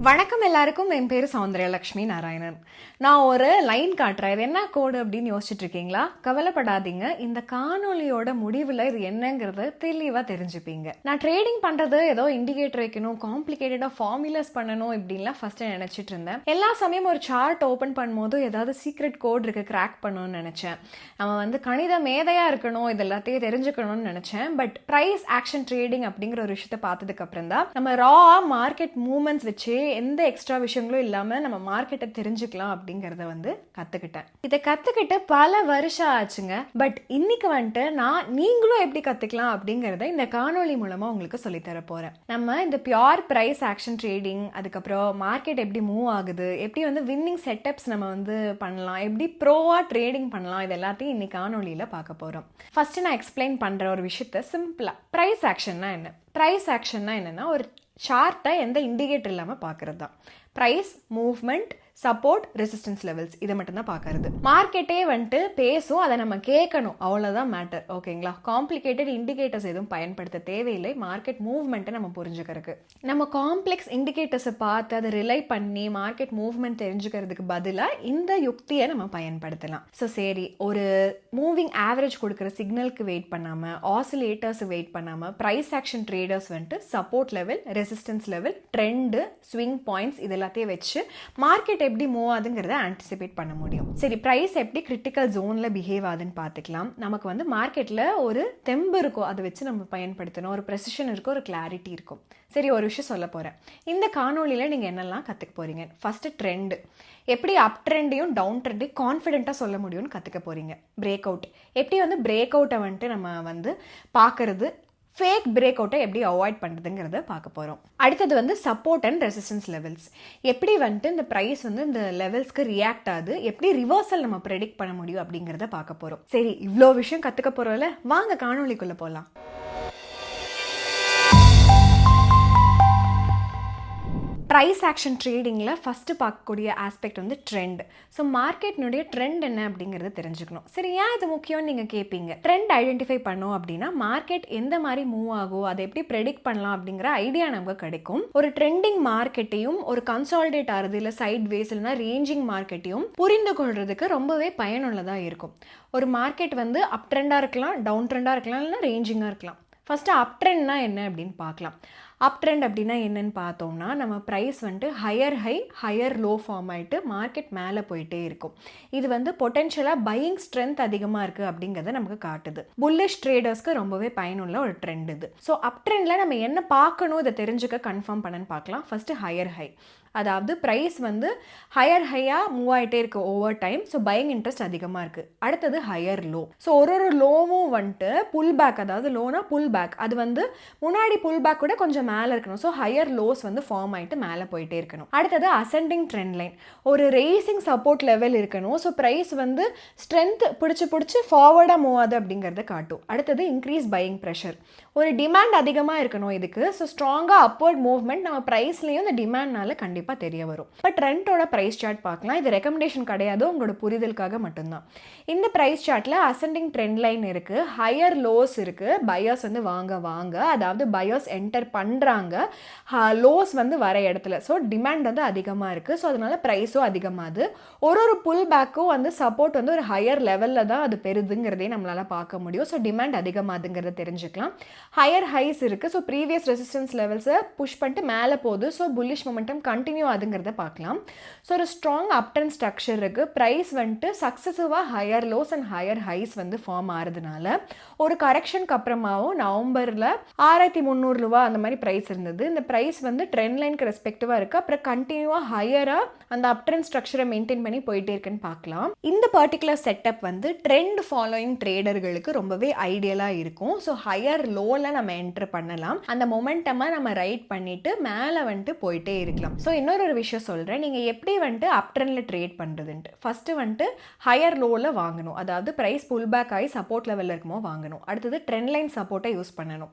வணக்கம் எல்லாருக்கும். என் பேர் சௌந்தர்யலக்ஷ்மி நாராயணன். நான் ஒரு லைன் காட்டுறேன். இது என்ன கோடு அப்படின்னு யோசிச்சுட்டு இருக்கீங்களா? கவலைப்படாதீங்க. இந்த காணொலியோட முடிவில் இது என்னங்கிறத தெளிவாக தெரிஞ்சுப்பீங்க. நான் ட்ரேடிங் பண்ணுறது ஏதோ இண்டிகேட்டர் வைக்கணும், காம்ப்ளிகேட்டடாக ஃபார்முலாஸ் பண்ணணும் இப்படின்லாம் ஃபஸ்ட்டு நினச்சிட்டு இருந்தேன். எல்லா சமயம் ஒரு சார்ட் ஓப்பன் பண்ணும்போது ஏதாவது சீக்ரெட் கோட் இருக்கு, கிராக் பண்ணணும்னு நினச்சேன். நம்ம கணித மேதையாக இருக்கணும், இது எல்லாத்தையும் தெரிஞ்சுக்கணும்னு நினச்சேன். பட் ப்ரைஸ் ஆக்ஷன் ட்ரேடிங் அப்படிங்கிற ஒரு விஷயத்தை பார்த்ததுக்கு அப்புறம் தான் நம்ம ரா மார்க்கெட் மூவ்மெண்ட்ஸ் வச்சு எந்த எக்ஸ்ட்ரா விஷயங்களும் இல்லாமல் நம்ம மார்க்கெட்டை தெரிஞ்சுக்கலாம் அப்படிங்கிறத கற்றுக்கிட்டேன். இதை கற்றுக்கிட்டு பல வருஷம் ஆச்சுங்க. பட் இன்னைக்கு நீங்களும் எப்படி கற்றுக்கலாம் அப்படிங்கிறத இந்த காணொலி மூலமாக உங்களுக்கு சொல்லித்தர போகிறேன். நம்ம இந்த பியோர் ப்ரைஸ் ஆக்ஷன் ட்ரேடிங், அதுக்கப்புறம் மார்க்கெட் எப்படி மூவ் ஆகுது, எப்படி வின்னிங் செட்டப்ஸ் நம்ம பண்ணலாம், எப்படி ப்ரோவா ட்ரேடிங் பண்ணலாம், இது எல்லாத்தையும் இன்னைக்கு காணொலியில் பார்க்க போகிறோம். ஃபர்ஸ்ட் நான் எக்ஸ்பிளைன் பண்ணுற ஒரு விஷயத்த சிம்பிளாக, ப்ரைஸ் ஆக்ஷன்னா என்ன? ப்ரைஸ் ஆக்ஷன்னா என்னன்னா ஒரு சார்ட்டை எந்த இண்டிகேட்டர் இல்லாமல் பார்க்கறது தான். Price, movement, support, resistance levels, இதை மட்டும்தான் பார்க்கறது. மார்க்கெட்டே பேசும், அதை நம்ம கேட்கணும், அவ்வளோதான் மேட்டர். ஓகேங்களா? காம்ப்ளிகேட்டட் இண்டிகேட்டர்ஸ் எதுவும் பயன்படுத்த தேவையில்லை மார்க்கெட் மூவ்மெண்ட்டை நம்ம புரிஞ்சுக்கிறதுக்கு. நம்ம காம்ப்ளெக்ஸ் இண்டிகேட்டர்ஸை பார்த்து அதை ரிலை பண்ணி மார்க்கெட் மூவ்மெண்ட் தெரிஞ்சுக்கிறதுக்கு பதிலாக இந்த யுக்தியை நம்ம பயன்படுத்தலாம். ஸோ சரி, ஒரு மூவிங் ஆவரேஜ் கொடுக்குற சிக்னலுக்கு வெயிட் பண்ணாமல், ஆசிலேட்டர்ஸ் வெயிட் பண்ணாமல், price action traders support level, resistance level, trend, swing points இது எல்லாத்தையும் வச்சு மார்க்கெட் எப்படி மூவ் ஆகுதுங்கிறத ஆன்டிசிபேட் பண்ண முடியும். சரி, பிரைஸ் எப்படி கிரிட்டிக்கல் ஜோன்ல பிஹேவ் ஆகுதுன்னு பார்த்துக்கலாம். நமக்கு மார்க்கெட்ல ஒரு தெம்பு இருக்கும், அதை வச்சு நம்ம பயன்படுத்தணும். ஒரு ப்ரெசிஷன் இருக்கும், ஒரு கிளாரிட்டி இருக்கும். சரி, ஒரு விஷயம் சொல்ல போறேன். இந்த காணொலியில் நீங்க என்னெல்லாம் கத்துக்க போறீங்க? ஃபர்ஸ்ட் ட்ரெண்ட், எப்படி அப் ட்ரெண்டையும் டவுன் ட்ரெண்டையும் கான்ஃபிடென்ட்டா சொல்ல முடியும்னு கத்துக்க போறீங்க. பிரேக் அவுட், எப்படி பிரேக் அவுட்டை நம்ம பார்க்கறது, ஃபேக் பிரேக் அவுட்டை எப்படி அவாய்ட் பண்ணுறதுங்கிறத பார்க்க போகிறோம். அடுத்தது சப்போர்ட் அண்ட் ரெசிஸ்டன்ஸ் லெவல்ஸ், எப்படி இந்த ப்ரைஸ் இந்த லெவல்ஸ்க்கு ரியாக்ட் ஆகுது, எப்படி ரிவர்சல் நம்ம ப்ரெடிக்ட் பண்ண முடியும் அப்படிங்கிறத பார்க்க போகிறோம். சரி, இவ்வளோ விஷயம் கற்றுக்க போகிறோம்ல, வாங்க காணொலிக்குள்ளே போகலாம். ப்ரைஸ் ஆக்ஷன் ட்ரேடிங்கில் ஃபஸ்ட்டு பார்க்கக்கூடிய ஆஸ்பெக்ட் ட்ரெண்ட். ஸோ மார்க்கெட்னுடைய ட்ரெண்ட் என்ன அப்படிங்கிறத தெரிஞ்சுக்கணும். சரி, ஏன் இது முக்கியம்னு நீங்கள் கேட்பீங்க. ட்ரெண்ட் ஐடென்டிஃபை பண்ணோம் அப்படின்னா மார்க்கெட் எந்த மாதிரி மூவ் ஆகும், அதை எப்படி ப்ரெடிக்ட் பண்ணலாம் அப்படிங்கிற ஐடியா நமக்கு கிடைக்கும். ஒரு ட்ரெண்டிங் மார்க்கெட்டையும் ஒரு கன்சாலிடேட் ஆகிறது, இல்லை சைட் வேஸ் இல்லைனா ரேஞ்சிங் மார்க்கெட்டையும் புரிந்து கொள்றதுக்கு ரொம்பவே பயனுள்ளதாக இருக்கும். ஒரு மார்க்கெட் அப் ட்ரெண்டாக இருக்கலாம், டவுன் ட்ரெண்டாக இருக்கலாம், இல்லைனா ரேஞ்சிங்காக இருக்கலாம். ஃபஸ்ட்டு அப் ட்ரெண்ட்னா என்ன அப்படின்னு பார்க்கலாம். அப் ட்ரெண்ட் அப்படின்னா என்னன்னு பார்த்தோம்னா, நம்ம price higher high higher low form ஆகிட்டு மார்க்கெட் மேலே போயிட்டே இருக்கும். இது பொட்டென்ஷியலாக பையிங் ஸ்ட்ரென்த் அதிகமாக இருக்குது அப்படிங்கிறத நமக்கு காட்டுது. புல்லிஷ் ட்ரேடர்ஸ்க்கு ரொம்பவே பயனுள்ள ஒரு ட்ரெண்ட் இது. ஸோ அப் ட்ரெண்டில் நம்ம என்ன பார்க்கணும், இதை தெரிஞ்சுக்க கன்ஃபார்ம் பண்ணன்னு பார்க்கலாம். ஃபஸ்ட்டு ஹையர் ஹை, அதாவது ப்ரைஸ் ஹையர் ஹையாக மூவ் ஆகிட்டே இருக்கு over time. So buying interest அதிகமாக இருக்குது. அடுத்தது ஹையர் லோ. ஸோ ஒரு லோவும் புல் பேக், அதாவது லோனா புல் பேக், அது முன்னாடி புல் பேக் கூட கொஞ்சம் மேலே இருக்கணும். ஸோ ஹையர் லோஸ் ஃபார்ம் ஆகிட்டு மேலே போயிட்டே இருக்கணும். அடுத்தது அசெண்டிங் ட்ரெண்ட் லைன், ஒரு ரேசிங் சப்போர்ட் லெவல் இருக்கணும். ஸோ ப்ரைஸ் ஸ்ட்ரென்த் பிடிச்சி ஃபார்வர்டாக மூவ் ஆகுது அப்படிங்கிறத காட்டும். அடுத்தது இன்க்ரீஸ் பையிங் ப்ரெஷர், ஒரு டிமாண்ட் அதிகமாக இருக்கணும் இதுக்கு. ஸோ ஸ்ட்ராங்காக அப்வர்ட் மூவ்மெண்ட் நம்ம ப்ரைஸ்லேயும் இந்த டிமாண்ட்னால கண்டிப்பாக தெரிய வரும். இப்போ ட்ரெண்டோட ப்ரைஸ் சார்ட் பார்க்கலாம். இது ரெக்கமெண்டேஷன் கிடையாது, உங்களோட புரிதலுக்காக மட்டும்தான். இந்த ப்ரைஸ் சார்ட்டில் அசெண்டிங் ட்ரெண்ட் லைன் இருக்குது, ஹையர் லோஸ் இருக்குது. பையர்ஸ் வாங்க, அதாவது பையர்ஸ் என்டர் பண்ணுறாங்க லோஸ் வர இடத்துல. ஸோ டிமாண்ட் அதிகமாக இருக்குது. ஸோ அதனால ப்ரைஸும் அதிகமாகுது. ஒரு புல் பேக்கும் சப்போர்ட் ஒரு ஹையர் லெவலில் தான் அது பெறுதுங்கிறதே நம்மளால் பார்க்க முடியும். ஸோ டிமாண்ட் அதிகமாகுதுங்கிறத தெரிஞ்சுக்கலாம். ஹையர் ஹைஸ் இருக்குது. ஸோ ப்ரீவியஸ் ரெசிஸ்டன்ஸ் லெவல்ஸை புஷ் பண்ணிட்டு மேலே போகுது. ஸோ புல்லிஷ் மொமெண்டம் கண்டினியூ ஆகுதுங்கிறத பார்க்கலாம். ஸோ ஒரு ஸ்ட்ராங் அப் ட்ரெண்ட் ஸ்ட்ரக்சர் இருக்குது. ப்ரைஸ் சக்ஸஸிவாக higher lows and higher highs form ஆகிறதுனால ஒரு கரெக்ஷனுக்கு அப்புறமாவும் நவம்பரில் 6300 ரூபா அந்த மாதிரி ப்ரைஸ் இருந்தது. இந்த ப்ரைஸ் ட்ரெண்ட் லைனுக்கு ரெஸ்பெக்டிவாக இருக்குது. அப்புறம் கண்டினியூவாக ஹையராக அந்த அப் ட்ரெண்ட் ஸ்ட்ரக்சரை மெயின்டைன் பண்ணி போயிட்டே இருக்குன்னு பார்க்கலாம். இந்த பர்டிகுலர் செட்டப் ட்ரெண்ட் ஃபாலோயிங் ட்ரேடர்களுக்கு ரொம்பவே ஐடியலாக இருக்கும். ஸோ ஹையர் லோவில் நம்ம என்டர் பண்ணலாம். அந்த மொமெண்டமாக நம்ம ரைட் பண்ணிட்டு மேலே போயிட்டே இருக்கலாம். ஸோ இன்னொரு விஷயம் சொல்கிறேன், நீங்கள் எப்படி அப் ட்ரெண்டில் ட்ரேட் பண்ணுறதுன்ட்டு. ஃபஸ்ட்டு ஹையர் லோவில் வாங்கணும், அதாவது ப்ரைஸ் புல் பேக் ஆகி சப்போர்ட் லெவலில் இருக்குமோ வாங்கணும். அடுத்தது ட்ரெண்ட் லைன் சப்போர்ட்டை யூஸ் பண்ணணும்.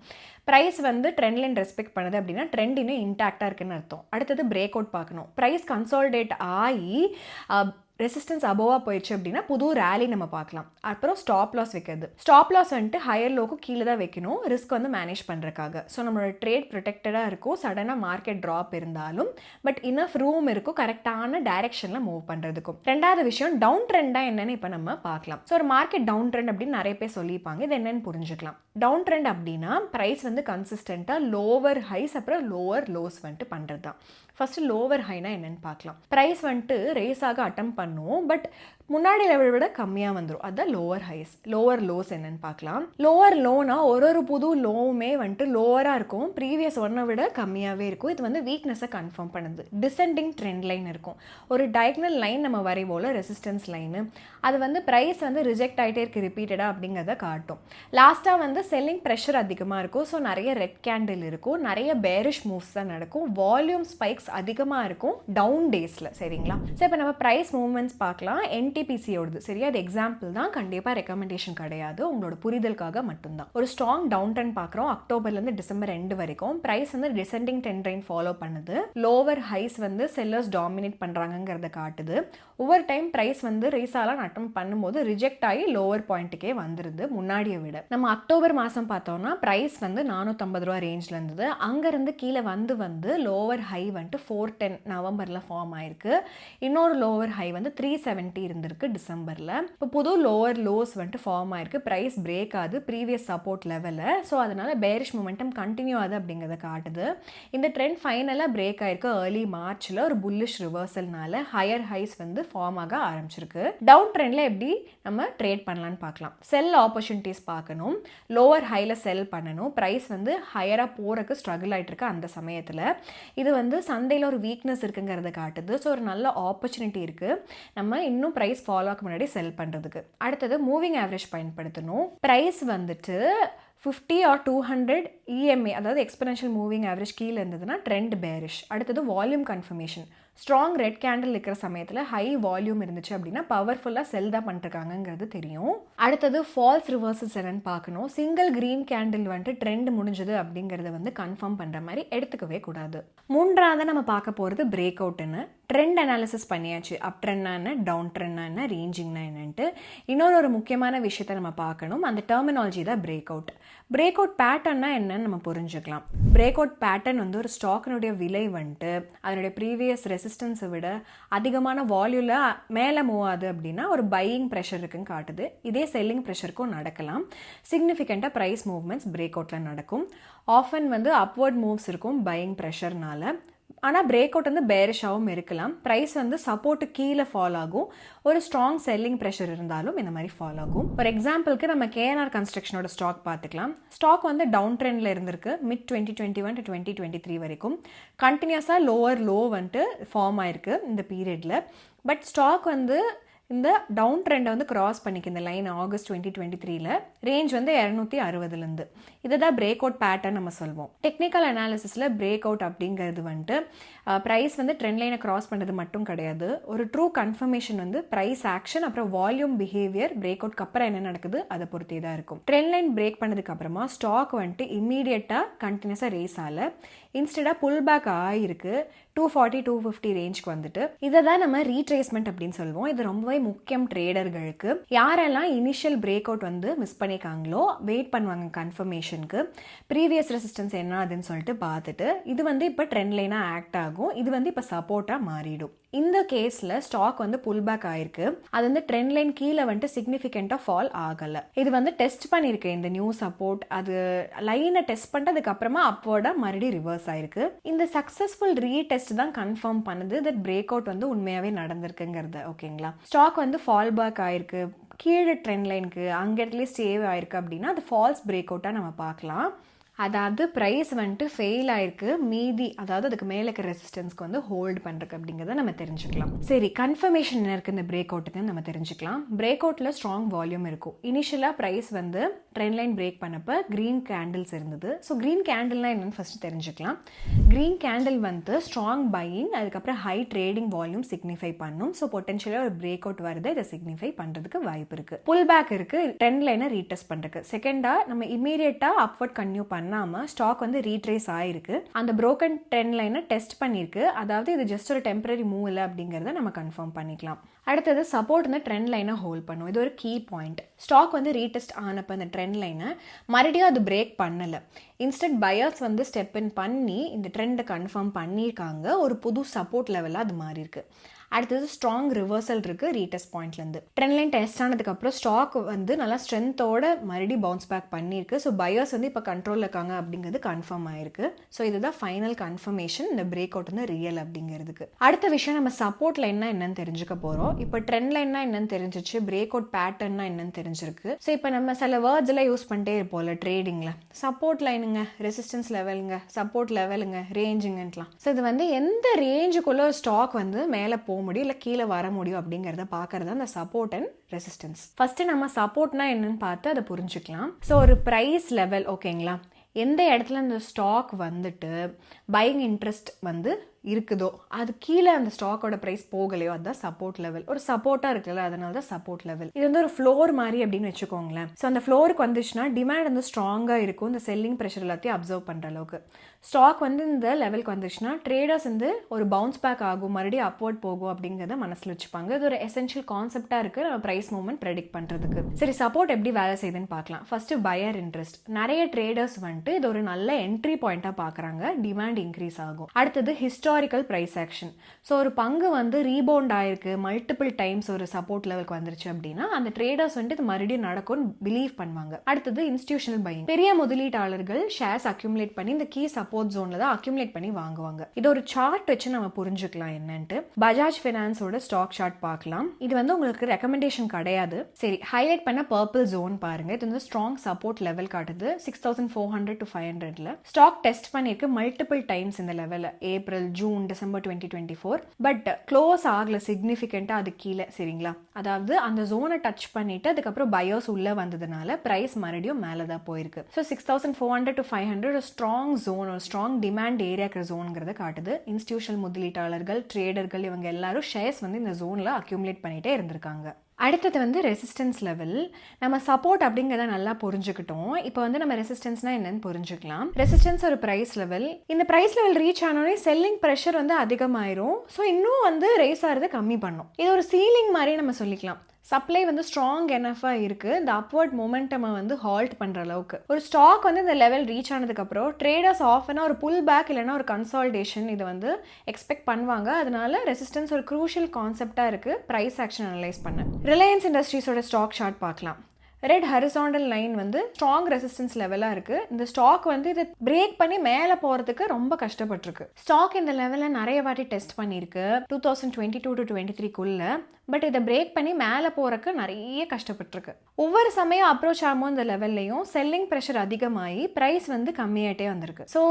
ப்ரைஸ் ட்ரெண்ட் லைன் ரெஸ்பெக்ட் பண்ணுது அப்படின்னா ட்ரெண்ட் இன்னும் இன்டாக்டாக இருக்குன்னு அர்த்தம். அடுத்தது பிரேக் அவுட் பார்க்கணும். ப்ரைஸ் கன்சாலிடேட் ஆகி ரெசிஸ்டன்ஸ் அபோவாக போயிடுச்சு அப்படின்னா புது ரேலி நம்ம பார்க்கலாம். அப்புறம் ஸ்டாப் லாஸ் வைக்கிறது. ஸ்டாப் லாஸ் வந்துட்டு ஹையர் லோக்கு கீழே தான் வைக்கணும், ரிஸ்க் வந்து மேனேஜ் பண்ணுறதுக்காக. ஸோ நம்மளோட ட்ரேட் ப்ரொடெக்டடாக இருக்கும், சடனாக மார்க்கெட் ட்ராப் இருந்தாலும் பட் இனஃப் ரூம் இருக்கும் கரெக்டான டைரெக்ஷனில் மூவ் பண்ணுறதுக்கும். ரெண்டாவது விஷயம் டவுன் ட்ரெண்டாக என்னன்னு இப்போ நம்ம பார்க்கலாம். ஸோ ஒரு மார்க்கெட் டவுன் ட்ரெண்ட் அப்படின்னு நிறைய பேர் சொல்லியிருப்பாங்க, இது என்னன்னு புரிஞ்சுக்கலாம். டவுன் ட்ரெண்ட் அப்படின்னா ப்ரைஸ் வந்து கன்சிஸ்டண்ட்டாக லோவர் ஹைஸ் அப்புறம் லோவர் லோஸ் வந்துட்டு பண்ணுறது தான். ஃபஸ்ட்டு லோவர் ஹைனா என்னென்னு பார்க்கலாம். ப்ரைஸ் வந்துட்டு ரேஸாக அட்டம் பண்ணுவோம், பட் முன்னாடி லெவலை விட கம்மியாக வந்துடும், அதுதான் லோவர் ஹைஸ். லோவர் லோஸ் என்னென்னு பார்க்கலாம். லோவர் லோனா ஒரு புது லோவுமே வந்துட்டு லோவராக இருக்கும், ப்ரீவியஸ் ஒன்னை விட கம்மியாகவே இருக்கும். இது வந்து வீக்னஸை கன்ஃபார்ம் பண்ணுது. டிசெண்டிங் ட்ரெண்ட் லைன் இருக்கும், ஒரு டயக்னல் லைன் நம்ம வரைவோல ரெசிஸ்டன்ஸ் லைனு, அது வந்து ப்ரைஸ் வந்து ரிஜெக்ட் ஆகிட்டே இருக்குது ரிப்பீட்டடாக அப்படிங்கிறத காட்டும். லாஸ்ட்டாக வந்து செல்லிங் ப்ரெஷர் அதிகமாக இருக்கும், ஸோ நிறைய ரெட் கேண்டில் இருக்கும், நிறைய பேரிஷ் மூவ்ஸ் தான் நடக்கும், வால்யூம் ஸ்பைக்ஸ் அதிகமாக இருக்கும் டவுன் டேஸில். சரிங்களா? ஸோ இப்போ நம்ம ப்ரைஸ் மூவ்மெண்ட்ஸ் பார்க்கலாம். என்டிபிசியோடது சரியா, அது எக்ஸாம்பிள் தான், கண்டிப்பாக ரெக்கமெண்டேஷன் கிடையாது, உங்களோட புரிதலுக்காக மட்டும்தான். ஒரு ஸ்ட்ராங் டவுன் ட்ரெண்ட் பார்க்குறோம் அக்டோபர்லேருந்து டிசம்பர் எண்டு வரைக்கும். ப்ரைஸ் வந்து டிசெண்டிங் ட்ரெண்ட் லைன் ஃபாலோ பண்ணுது, லோவர் ஹைஸ் வந்து செல்லர்ஸ் டாமினேட் பண்ணுறாங்கிறத காட்டுது. ஒவ்வொரு டைம் ப்ரைஸ் வந்து ரீசாலாம் அட்டம் பண்ணும்போது ரிஜெக்ட் ஆகி லோவர் பாயிண்ட்டுக்கே வந்துருது முன்னாடியை விட. நம்ம அக்டோபர் மாதம் பார்த்தோம்னா ப்ரைஸ் வந்து 450 ரூபா ரேஞ்சில் இருந்தது, அங்கேருந்து கீழே வந்து லோவர் ஹை வந்துட்டு 410 நவம்பரில் ஃபார்ம் ஆயிருக்கு. இன்னொரு லோவர் ஹை வந்து 370 இருந்திருக்கு டிசம்பரில். இப்போ புது லோவர் லோஸ் வந்துட்டு ஃபார்ம் ஆயிருக்கு, ப்ரைஸ் பிரேக் ஆகுது ப்ரீவியஸ் சப்போர்ட் லெவலில். ஸோ அதனால பேரிஷ் மொமெண்டம் கண்டினியூ ஆகுது அப்படிங்கிறத காட்டுது. இந்த ட்ரெண்ட் ஃபைனலாக பிரேக் ஆயிருக்கு ஏர்லி மார்ச்சில் ஒரு புல்லிஷ் ரிவர்சல்னால ஹையர் ஹைஸ் வந்து ஃபார்ம் ஆக ஆரம்பிச்சிருக்கு. டவுன் ட்ரெண்டில் எப்படி நம்ம ட்ரேட் பண்ணலான்னு பார்க்கலாம். செல் ஆப்பர்ச்சுனிட்டிஸ் பார்க்கணும், லோவர் ஹையில் செல் பண்ணணும். ப்ரைஸ் வந்து ஹையராக போகிறதுக்கு ஸ்ட்ரகிள் ஆகிட்டு இருக்கு அந்த சமயத்தில். இது வந்து சந்தையில் ஒரு வீக்னஸ் இருக்குங்கிறத காட்டுது. ஸோ ஒரு நல்ல ஆப்பர்ச்சுனிட்டி இருக்குது நம்ம இன்னும் ப்ரைஸ் ஃபாலோ ஆக முன்னாடி செல் பண்ணுறதுக்கு. அடுத்தது மூவிங் ஆவரேஜ் பயன்படுத்தணும். ப்ரைஸ் வந்துட்டு 50 or 200 EMA அதாவது எக்ஸ்பெனன்ஷியல் மூவிங் ஆவரேஜ் கீழே இருந்ததுன்னா ட்ரெண்ட் பேரிஷ். அடுத்தது volume confirmation. Strong red candle இருக்கிற சமயத்தில் ஹை வால்யூம் இருந்துச்சு அப்படின்னா பவர்ஃபுல்லாக செல் தான் பண்ணிருக்காங்கிறது தெரியும். அடுத்தது ஃபால்ஸ் ரிவர்சல்ஸ் என்னன்னு பார்க்கணும். சிங்கிள் கிரீன் கேண்டில் வந்துட்டு ட்ரெண்ட் முடிஞ்சது அப்படிங்கிறத வந்து கன்ஃபார்ம் பண்ணுற மாதிரி எடுத்துக்கவே கூடாது. மூன்றாவது நம்ம பார்க்க போகிறது பிரேக் அவுட்னு. ட்ரெண்ட் அனாலிசிஸ் பண்ணியாச்சு, அப் ட்ரெண்ட்னா என்ன, டவுன் ட்ரெண்ட்னா என்ன, ரேஞ்சிங்னா என்னன்ட்டு. இன்னொரு முக்கியமான விஷயத்தை நம்ம பார்க்கணும், அந்த டெர்மினாலஜி தான் பிரேக் அவுட். பிரேக் அவுட் பேட்டர்னா என்னன்னு நம்ம புரிஞ்சுக்கலாம். பிரேக் அவுட் பேட்டர்ன் வந்து ஒரு ஸ்டாக்கினுடைய விலை வந்துட்டு அதனுடைய ப்ரீவியஸ் ரெசிஸ்டன்ஸை விட அதிகமான வால்யூல மேலே மூவ் ஆகுது அப்படின்னா ஒரு பையிங் ப்ரெஷர் இருக்குன்னு காட்டுது. இதே செல்லிங் ப்ரெஷருக்கும் நடக்கலாம். சிக்னிஃபிகண்ட்டாக ப்ரைஸ் மூவ்மெண்ட்ஸ் பிரேக் அவுட்டில் நடக்கும். ஆஃபன் வந்து அப்வர்ட் மூவ்ஸ் இருக்கும் பையிங் ப்ரெஷர்னால. ஆனால் பிரேக் அவுட் வந்து பேரிஷாகவும் இருக்கலாம். ப்ரைஸ் வந்து சப்போர்ட்டு கீழே ஃபால் ஆகும், ஒரு ஸ்ட்ராங் செல்லிங் ப்ரெஷர் இருந்தாலும் இந்த மாதிரி ஃபால் ஆகும். ஃபார் எக்ஸாம்பிளுக்கு நம்ம KNR கன்ஸ்ட்ரக்ஷனோட ஸ்டாக் பார்த்துக்கலாம். ஸ்டாக் வந்து டவுன் ட்ரெண்டில் இருந்திருக்கு மிட் 2021 to 2023 வரைக்கும். கண்டினியூஸாக லோவர் லோ வந்துட்டு ஃபார்ம் ஆயிருக்கு இந்த பீரியடில். பட் ஸ்டாக் வந்து இந்த டவுன் ட்ரெண்டை வந்து கிராஸ் பண்ணிக்கு இந்த லைன் ஆகஸ்ட் 2023ல் ரேஞ்ச் வந்து 260 இதை தான் பிரேக் அவுட் பேட்டர்ன் நம்ம சொல்வோம். டெக்னிக்கல் அனாலிசிஸில் பிரேக் அவுட் அப்படிங்கிறது வந்துட்டு ப்ரைஸ் வந்து ட்ரெண்ட் லைனை கிராஸ் பண்ணுறது மட்டும் கிடையாது, ஒரு ட்ரூ கன்ஃபர்மேஷன் வந்து ப்ரைஸ் ஆக்ஷன் அப்புறம் வால்யூம் பிஹேவியர் பிரேக் அவுட்க்கு அப்புறம் என்ன நடக்குது அதை பொறுத்தே தான் இருக்கும். ட்ரெண்ட் லைன் பிரேக் பண்ணதுக்கு அப்புறமா ஸ்டாக் வந்துட்டு இம்மீடியட்டாக கண்டினியூஸாக ரேஸ் ஆகல, இன்ஸ்டடாக புல் பேக் ஆகிருக்கு 240-250 ரேஞ்சுக்கு வந்துட்டு. இதை தான் நம்ம ரீட்ரேஸ்மெண்ட் அப்படின்னு சொல்லுவோம். இது ரொம்பவே முக்கியம் ட்ரேடர்களுக்கு. யாரெல்லாம் இனிஷியல் பிரேக் அவுட் வந்து மிஸ் பண்ணிக்காங்களோ வெயிட் பண்ணுவாங்க கன்ஃபர்மேஷனுக்கு, ப்ரீவியஸ் ரெசிஸ்டன்ஸ் என்ன அதுன்னு சொல்லிட்டு பார்த்துட்டு இது வந்து இப்போ ட்ரெண்ட் லைனாக ஆக்ட் ஆகும், இது வந்து இப்போ சப்போர்ட்டாக மாறிடும். இந்த கேஸில் ஸ்டாக் வந்து புல் பேக் ஆயிருக்கு, அது வந்து ட்ரெண்ட் லைன் கீழே வந்துட்டு சிக்னிஃபிகண்ட்டாக ஃபால் ஆகலை. இது வந்து டெஸ்ட் பண்ணியிருக்கேன் இந்த நியூ சப்போர்ட், அது லைனை டெஸ்ட் பண்ணிட்டு அதுக்கப்புறமா அப்வர்டாக மறுபடியும் ரிவர்ஸ் ஆயிருக்கு. இந்த சக்ஸஸ்ஃபுல் ரீடெஸ்ட் தான் கன்ஃபார்ம் பண்ணுது தட் பிரேக் அவுட் வந்து உண்மையாகவே நடந்திருக்குங்கிறது. ஓகேங்களா? ஸ்டாக் வந்து ஃபால் பேக் ஆயிருக்கு கீழே ட்ரெண்ட் லைனுக்கு, அங்கே இடத்துல ஸ்டேவ் ஆயிருக்கு அப்படின்னா அது ஃபால்ஸ் பிரேக் அவுட்டாக நம்ம பார்க்கலாம். அதாவது ப்ரைஸ் வந்துட்டு ஃபெயில் ஆயிருக்கு, மீதி அதாவது அதுக்கு மேலே இருக்க ரெசிஸ்டன்ஸ்க்கு வந்து ஹோல்டு பண்ணுறக்கு அப்படிங்கிறத நம்ம தெரிஞ்சுக்கலாம். சரி, கன்ஃபர்மேஷன் என்ன இருக்குது இந்த பிரேக் அவுட்டுக்குன்னு நம்ம தெரிஞ்சுக்கலாம். பிரேக் அவுட்டில் ஸ்ட்ராங் வால்யூம் இருக்கும். இனிஷியலாக ப்ரைஸ் வந்து ட்ரெண்ட் லைன் பிரேக் பண்ணப்போ க்ரீன் கேண்டில்ஸ் இருந்தது. ஸோ க்ரீன் கேண்டில்னா என்னென்னு ஃபஸ்ட்டு தெரிஞ்சுக்கலாம். க்ரீன் கேண்டில் வந்து ஸ்ட்ராங் பையிங், அதுக்கப்புறம் ஹை ட்ரேடிங் வால்யூம் சிக்னிஃபை பண்ணும். ஸோ பொட்டன்ஷியலாக ஒரு பிரேக் அவுட் வருது, இதை சிக்னிஃபை பண்ணுறதுக்கு வாய்ப்பு இருக்குது. புல் பேக் இருக்குது ட்ரெண்ட் லைனை ரீடெஸ்ட் பண்ணுறதுக்கு. செகண்டாக நம்ம இமீடியட்டாக அப்வர்ட் கன்டினியூ பண்ண பண்ணாமல் ஸ்டாக் வந்து ரீட்ரேஸ் ஆகிருக்கு, அந்த broken ட்ரெண்ட் லைனை டெஸ்ட் பண்ணியிருக்கு. அதாவது இது ஜஸ்ட் ஒரு டெம்பரரி மூவ் இல்லை அப்படிங்கிறத நம்ம கன்ஃபார்ம் பண்ணிக்கலாம். அடுத்தது சப்போர்ட் இந்த ட்ரெண்ட் லைனை ஹோல்ட் பண்ணும். இது ஒரு கீ பாயிண்ட். ஸ்டாக் வந்து ரீடெஸ்ட் ஆனப்போ இந்த ட்ரெண்ட் லைனை மறுபடியும் அது பிரேக் பண்ணலை. இன்ஸ்டன்ட் பையர்ஸ் வந்து ஸ்டெப் இன் பண்ணி இந்த ட்ரெண்டை கன்ஃபார்ம் பண்ணியிருக்காங்க. ஒரு புது சப்போர்ட் லெவலாக அது மாறி இருக்கு. அடுத்தது ஸ்ட்ராங் ரிவர்சல் இருக்குது ரீடெஸ்ட் பாயிண்ட்லேருந்து. ட்ரெண்ட் லைன் டெஸ்ட் ஆனதுக்கப்புறம் ஸ்டாக் வந்து நல்லா ஸ்ட்ரென்த்தோட மறுபடியும் பவுன்ஸ் பேக் பண்ணியிருக்கு. ஸோ பையர்ஸ் வந்து இப்போ கண்ட்ரோலில் இருக்காங்க அப்படிங்கிறது கன்ஃபார்ம் ஆயிருக்கு. ஸோ இதுதான் ஃபைனல் கன்ஃபர்மேஷன் இந்த பிரேக் அவுட் வந்து ரியல் அப்படிங்கிறதுக்கு. அடுத்த விஷயம் நம்ம சப்போர்ட் லைன்னா என்னன்னு தெரிஞ்சுக்க போகிறோம். இப்போ ட்ரெண்ட் லைன்னா என்னன்னு தெரிஞ்சிச்சு, பிரேக் அவுட் பேட்டர்னா என்னன்னு தெரிஞ்சிருக்கு. ஸோ இப்போ நம்ம சில வேர்ட்ஸ் எல்லாம் யூஸ் பண்ணிட்டே இருப்போம்ல ட்ரேடிங்கில், சப்போர்ட் லைனுங்க, ரெசிஸ்டன்ஸ் லெவலுங்க, சப்போர்ட் லெவலுங்க, ரேஞ்சுங்கலாம். ஸோ இது வந்து எந்த ரேஞ்சுக்குள்ள ஸ்டாக் வந்து மேலே போக முடியும் இல்லை கீழே வர முடியும் அப்படிங்கிறத பார்க்கறது அந்த சப்போர்ட் அண்ட் ரெசிஸ்டன்ஸ். ஃபர்ஸ்ட் நம்ம சப்போர்ட்னா என்னன்னு பார்த்து அதை புரிஞ்சுக்கலாம். ஸோ ஒரு ப்ரைஸ் லெவல் ஓகேங்களா, எந்த இடத்துல அந்த ஸ்டாக் வந்துட்டு பையிங் இன்ட்ரெஸ்ட் வந்து இருக்குதோ அது கீழே அந்த ஸ்டாக்கோட ப்ரைஸ் போகலையோ அதுதான் சப்போர்ட் லெவல். ஒரு சப்போர்ட்டாக இருக்குல்ல, அதனால தான் சப்போர்ட் லெவல். இது வந்து ஒரு ஃப்ளோர் மாதிரி அப்படின்னு வச்சுக்கோங்களேன். ஸோ அந்த ஃப்ளோருக்கு வந்துச்சுன்னா டிமாண்ட் வந்து ஸ்ட்ராங்காக இருக்கும். இந்த செல்லிங் ப்ரெஷர் எல்லாத்தையும் அப்சர்வ் பண்ணுற அளவுக்கு ஸ்டாக் வந்து இந்த லெவலுக்கு வந்துச்சுன்னா ட்ரேடர்ஸ் வந்து ஒரு பவுன்ஸ் பேக் ஆகும், மறுபடியும் அப்வர்ட் போகும் அப்படிங்கிறத மனசில் வச்சுப்பாங்க. இது ஒரு எசென்ஷியல் கான்செப்டாக இருக்குது நம்ம ப்ரைஸ் மூவ்மெண்ட் ப்ரெடிக்ட் பண்ணுறதுக்கு. சரி, சப்போர்ட் எப்படி வேலை செய்யுதுன்னு பார்க்கலாம். First buyer interest. நிறைய ட்ரேடர்ஸ் வந்துட்டு இது ஒரு நல்ல என்ட்ரி பாயிண்டாக பார்க்குறாங்க, டிமாண்ட் இன்க்ரீஸ் ஆகும். அடுத்தது ஹிஸ்டாரிக்கல் ப்ரைஸ் ஆக்ஷன். ஸோ ஒரு பங்கு வந்து ரீபவுண்ட் ஆயிருக்கு, மல்டிபிள் டைம்ஸ் ஒரு சப்போர்ட் லெவலுக்கு வந்துருச்சு அப்படின்னா அந்த ட்ரேடர்ஸ் வந்துட்டு இது மறுபடியும் நடக்கும்னு பிலீவ் பண்ணுவாங்க. அடுத்தது இன்ஸ்டிடியூஷனல் பையிங். பெரிய முதலீட்டாளர்கள் ஷேர்ஸ் அக்யூமுலேட் பண்ணி இந்த கீ சப்போர்ட் ஜோன்ல தான் அக்யூமுலேட் பண்ணி வாங்குவாங்க. இது ஒரு சார்ட் வச்சு நம்ம புரிஞ்சுக்கலாம் என்னன்ட்டு. பஜாஜ் ஃபைனான்ஸோட ஸ்டாக் சார்ட் பார்க்கலாம். இது வந்து உங்களுக்கு ரெக்கமெண்டேஷன் கிடையாது. சரி, ஹைலைட் பண்ண பர்பிள் ஜோன் பாருங்க. இது வந்து ஸ்ட்ராங் சப்போர்ட் லெவல் காட்டுது 6400 to 500ல. ஸ்டாக் டெஸ்ட் பண்ணிருக்கு மல்டிபிள் டைம்ஸ் இந்த லெவல்ல, April, June, December 2024. But close ஆகல சிக்னிஃபிகண்டா அது கீழே. சரிங்களா, அதாவது அந்த ஜோனை டச் பண்ணிட்டு அதுக்கப்புறம் பையர்ஸ் உள்ள வந்ததுனால பிரைஸ் மறுபடியும் மேலே தான் போயிருக்கு. ஸோ 6400 to 500 ஸ்ட்ராங் ஜோன், ஒரு ஸ்ட்ராங் டிமாண்ட் ஏரியாக்கிற ஜோனுங்கிறத காட்டுது. இன்ஸ்டிடியூஷனல் முதலீட்டாளர்கள், ட்ரேடர்கள் இவங்க எல்லாரும் ஷேர்ஸ் வந்து இந்த ஜோன்ல அக்யூமுலேட் பண்ணிட்டே இருந்திருக்காங்க. அடுத்தது வந்து ரெசிஸ்டன்ஸ் லெவல். நம்ம சப்போர்ட் அப்படிங்கிறத நல்லா புரிஞ்சுக்கிட்டோம். இப்போ வந்து நம்ம ரெசிஸ்டன்ஸ்னா என்னன்னு புரிஞ்சுக்கலாம். ரெசிஸ்டன்ஸ் ஒரு ப்ரைஸ் லெவல். இந்த ப்ரைஸ் லெவல் ரீச் ஆனோடனே செல்லிங் ப்ரெஷர் வந்து அதிகமாயிரும். ஸோ இன்னும் வந்து ரேஸ் ஆகிறது கம்மி பண்ணும். இது ஒரு சீலிங் மாதிரி நம்ம சொல்லிக்கலாம். சப்ளை வந்து ஸ்ட்ராங் எனஃபாக இருக்குது இந்த அப்வர்ட் மொமெண்டமை வந்து ஹால்ட் பண்ணுற அளவுக்கு. ஒரு ஸ்டாக் வந்து இந்த லெவல் ரீச் ஆனதுக்கப்புறம் ட்ரேடர்ஸ் ஆஃப்னா ஒரு புல் பேக் இல்லைனா ஒரு கன்சால்டேஷன் இதை வந்து எக்ஸ்பெக்ட் பண்ணுவாங்க. அதனால ரெசிஸ்டன்ஸ் ஒரு க்ரூஷியல் கான்செப்டாக இருக்குது ப்ரைஸ் ஆக்ஷன் அனலைஸ் பண்ண. ரிலையன்ஸ் இண்டஸ்ட்ரீஸோட ஸ்டாக் சார்ட் பார்க்கலாம். ரெட் ஹரிசாண்டல் லைன் வந்து ஸ்ட்ராங் ரெசிஸ்டன்ஸ் லெவலாக இருக்குது. இந்த ஸ்டாக் வந்து இதை பிரேக் பண்ணி மேலே போகிறதுக்கு ரொம்ப கஷ்டப்பட்டிருக்கு. ஸ்டாக் இந்த லெவலில் நிறைய வாட்டி டெஸ்ட் பண்ணியிருக்கு 2022 to 23க்குள்ள. பட் இதை பிரேக் பண்ணி மேலே போகிறக்கு நிறைய கஷ்டப்பட்டிருக்கு. ஒவ்வொரு சமயம் அப்ரோச் ஆகும் இந்த லெவல்லையும் செல்லிங் ப்ரெஷர் அதிகமாகி ப்ரைஸ் வந்து கம்மியாகிட்டே வந்திருக்கு. ஸோ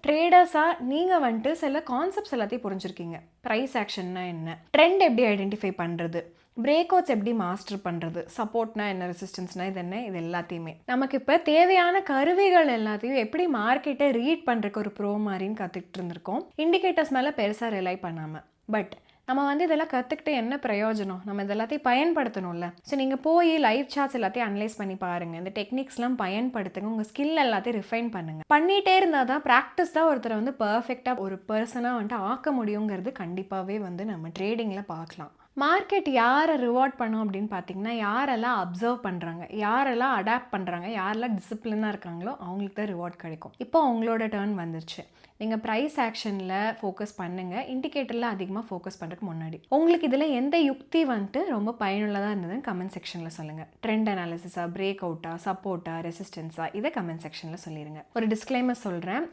ட்ரேடர்ஸாக நீங்கள் வந்துட்டு சில கான்செப்ட்ஸ் எல்லாத்தையும் புரிஞ்சுருக்கீங்க. ப்ரைஸ் ஆக்ஷன்னா என்ன, ட்ரெண்ட் எப்படி ஐடென்டிஃபை பண்ணுறது, பிரேக் அவுட்ஸ் எப்படி மாஸ்டர் பண்ணுறது, சப்போர்ட்னா என்ன, ரெசிஸ்டன்ஸ்னா இது என்ன, இது எல்லாத்தையுமே நமக்கு இப்போ தேவையான கருவிகள் எல்லாத்தையும் எப்படி மார்க்கெட்டை ரீட் பண்ணுறதுக்கு ஒரு ப்ரோ மாதிரின்னு கற்றுக்கிட்டு இருந்திருக்கோம். இண்டிகேட்டர்ஸ் மேலே பெருசாக ரிலை பண்ணாமல். பட் நம்ம வந்து இதெல்லாம் கற்றுக்கிட்டு என்ன பிரயோஜனம், நம்ம இதெல்லாத்தையும் பயன்படுத்தணும்ல. ஸோ நீங்கள் போய் லைவ் சார்ட்ஸ் எல்லாத்தையும் அனலைஸ் பண்ணி பாருங்கள், இந்த டெக்னிக்ஸ்லாம் பயன்படுத்துங்க, உங்கள் ஸ்கில் எல்லாத்தையும் ரிஃபைன் பண்ணுங்கள். பண்ணிகிட்டே இருந்தால் தான் ப்ராக்டிஸ் தான் ஒருத்தரை வந்து பர்ஃபெக்டாக ஒரு பர்சனாக வந்துட்டு ஆக்க முடியுங்கிறது கண்டிப்பாகவே வந்து நம்ம ட்ரேடிங்கில் பார்க்கலாம். மார்க்கெட் யாரை ரிவார்ட் பண்ணும் அப்படின்னு பார்த்தீங்கன்னா, யாரெல்லாம் அப்சர்வ் பண்ணுறாங்க, யாரெல்லாம் அடாப்ட் பண்ணுறாங்க, யாரெல்லாம் டிசிப்ளினாக இருக்காங்களோ அவங்களுக்கு தான் ரிவார்ட் கிடைக்கும். இப்போ அவங்களோட டர்ன் வந்துருச்சு. நீங்கள் ப்ரைஸ் ஆக்ஷனில் ஃபோக்கஸ் பண்ணுங்கள், இண்டிகேட்டரில் அதிகமாக ஃபோக்கஸ் பண்ணுறதுக்கு முன்னாடி. உங்களுக்கு இதில் எந்த யுக்தி வந்துட்டு ரொம்ப பயனுள்ளதாக இருந்ததுன்னு கமெண்ட் செக்ஷனில் சொல்லுங்கள். ட்ரெண்ட் அனாலிசிஸா, பிரேக் அவுட்டா, சப்போர்ட்டா, ரெசிஸ்டன்ஸா, இதை கமெண்ட் செக்ஷனில் சொல்லிடுங்க. ஒரு டிஸ்க்ளைமர் சொல்கிறேன்,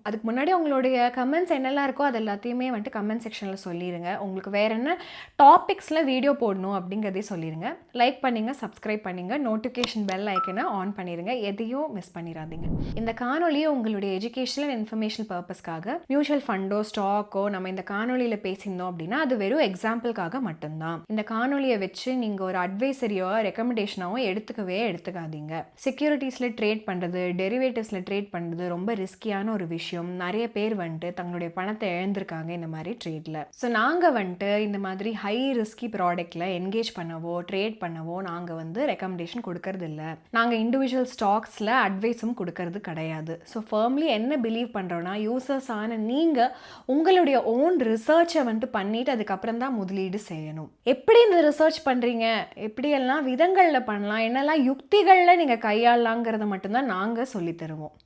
அதுக்கு முன்னாடி உங்களுடைய கமெண்ட்ஸ் என்னெல்லாம் இருக்கோ அது எல்லாத்தையுமே வந்துட்டு கமெண்ட் செக்ஷனில் சொல்லிடுங்க. உங்களுக்கு வேறு என்ன டாபிக்ஸில் வீடியோ போடணும் அப்படிங்கிறதே சொல்லிடுங்க. லைக் பண்ணிங்க, சப்ஸ்கிரைப் பண்ணிங்க, நோட்டிஃபிகேஷன் பெல் ஐக்கனை ஆன் பண்ணிடுங்க, எதையும் மிஸ் பண்ணிடாதீங்க. இந்த காணொலியை உங்களுடைய எஜுகேஷனல் அண்ட் இன்ஃபர்மேஷனல் பர்பஸ் பர்பஸ்க்காக மியூச்சுவல் ஃபண்டோ ஸ்டாக்கோ நம்ம இந்த காணொலியில் பேசியிருந்தோம் அப்படின்னா அது வெறும் எக்ஸாம்பிளுக்காக மட்டும்தான். இந்த காணொலியை வச்சு நீங்கள் ஒரு அட்வைசரியோ ரெக்கமெண்டேஷனாவோ எடுத்துக்காதீங்க. செக்யூரிட்டிஸில் ட்ரேட் பண்ணுறது, டெரிவேட்டிவ்ஸில் ட்ரேட் பண்ணுறது ரொம்ப ரிஸ்கியான ஒரு விஷயம். நிறைய பேர் வந்துட்டு தங்களுடைய பணத்தை இழந்திருக்காங்க இந்த மாதிரி ட்ரேடில். ஸோ நாங்கள் வந்துட்டு இந்த மாதிரி ஹை ரிஸ்கி ப்ராடக்டில் என்கேஜ் பண்ணவோ ட்ரேட் பண்ணவோ நாங்கள் வந்து ரெக்கமெண்டேஷன் கொடுக்கறது இல்லை. நாங்கள் இண்டிவிஜுவல் ஸ்டாக்ஸில் அட்வைஸும் கொடுக்கறது கிடையாது. ஸோ ஃபர்ம்லி என்ன பிலீவ் பண்ணுறோன்னா, யூசர்ஸான நீங்கள் உங்களுடைய ஓன் ரிசர்ச்சை வந்துட்டு பண்ணிவிட்டு அதுக்கப்புறம் தான் முதலீடு செய்யணும். எப்படி இந்த ரிசர்ச் பண்ணுறீங்க, எப்படியெல்லாம் விதங்களில் பண்ணலாம், என்னெல்லாம் யுக்திகளில் நீங்கள் கையாளலாங்கிறத மட்டும்தான் நாங்கள் சொல்லித்தருவோம்.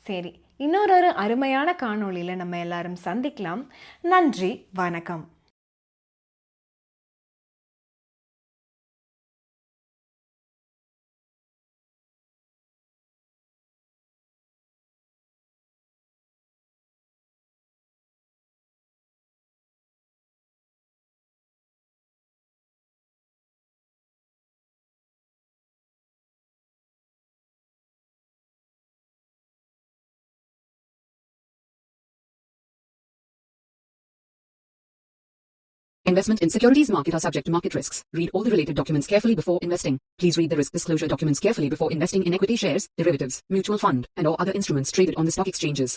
சரி, இன்னொரு அருமையான காணொளியில் நம்ம எல்லாரும் சந்திக்கலாம். நன்றி, வணக்கம். Investment in securities market are subject to market risks. Read all the related documents carefully before investing. Please read the risk disclosure documents carefully before investing in equity shares, derivatives, mutual fund, and or other instruments traded on the stock exchanges.